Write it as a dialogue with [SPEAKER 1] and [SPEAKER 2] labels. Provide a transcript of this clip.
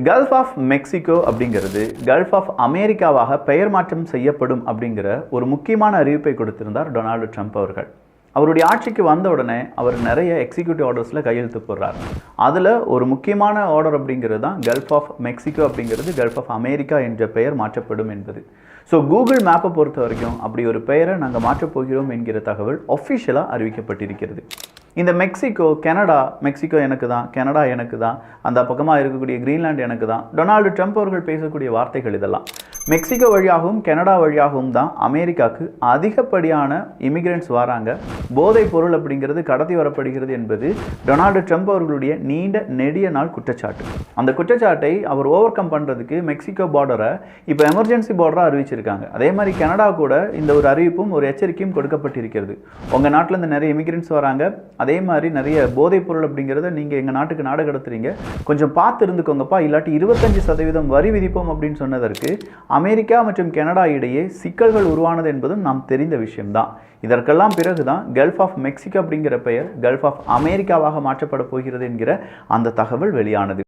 [SPEAKER 1] Gulf of Mexico அப்படிங்கிறது gulf of அமெரிக்காவாக பெயர் மாற்றம் செய்யப்படும் அப்படிங்கிற ஒரு முக்கியமான அறிவிப்பை கொடுத்திருந்தார் டொனால்டு ட்ரம்ப் அவர்கள். அவருடைய ஆட்சிக்கு வந்த உடனே அவர் நிறைய எக்ஸிக்யூட்டிவ் ஆர்டர்ஸில் கையெழுத்து போடுறார். அதில் ஒரு முக்கியமான ஆர்டர் அப்படிங்கிறது தான் கல்ஃப் ஆஃப் மெக்சிகோ அப்படிங்கிறது கல்ஃப் ஆஃப் அமெரிக்கா என்ற பெயர் மாற்றப்படும் என்பது. ஸோ கூகுள் மேப்பை பொறுத்த வரைக்கும் அப்படி ஒரு பெயரை நாங்கள் மாற்றப் போகிறோம் என்கிற தகவல் ஒஃபிஷியலாக அறிவிக்கப்பட்டிருக்கிறது. இந்த மெக்சிகோ, மெக்சிகோ எனக்கு தான், கனடா எனக்கு தான், அந்த பக்கமாக இருக்கக்கூடிய கிரீன்லாந்து எனக்கு தான், டொனால்டு ட்ரம்ப் அவர்கள் பேசக்கூடிய வார்த்தைகள் இதெல்லாம். மெக்சிகோ வழியாகவும் கனடா வழியாகவும் தான் அமெரிக்காவுக்கு அதிகப்படியான இமிகிரண்ட்ஸ் வராங்க. போதைப் பொருள் அப்படிங்கிறது கடத்தி வரப்படுகிறது என்பது டொனால்டு ட்ரம்ப் அவர்களுடைய நீண்ட நெடிய நாள் குற்றச்சாட்டு. அந்த குற்றச்சாட்டை அவர் ஓவர் கம் பண்ணுறதுக்கு மெக்சிகோ பார்டரை இப்போ எமர்ஜென்சி பார்டராக அறிவிச்சிருக்காங்க. அதே மாதிரி கனடா கூட இந்த ஒரு அறிவிப்பும் ஒரு எச்சரிக்கையும் கொடுக்கப்பட்டிருக்கிறது. உங்கள் நாட்டிலேருந்து நிறைய இமிகிரண்ட்ஸ் வராங்க, அதே மாதிரி நிறைய போதைப் பொருள் அப்படிங்கிறத நீங்கள் எங்கள் நாட்டுக்கு நாடு கடத்துறீங்க, கொஞ்சம் பார்த்து இருந்துக்கோங்கப்பா, இல்லாட்டி 25% வரி விதிப்போம் அப்படின்னு சொன்னதற்கு அமெரிக்கா மற்றும் கனடா இடையே சிக்கல்கள் உருவானது என்பதும் நாம் தெரிந்த விஷயம்தான். இதற்கெல்லாம் பிறகுதான் கல்ஃப் ஆஃப் மெக்சிகோ அப்படிங்கிற பெயர் கல்ஃப் ஆஃப் அமெரிக்காவாக மாற்றப்பட போகிறது என்கிற அந்த தகவல் வெளியானது.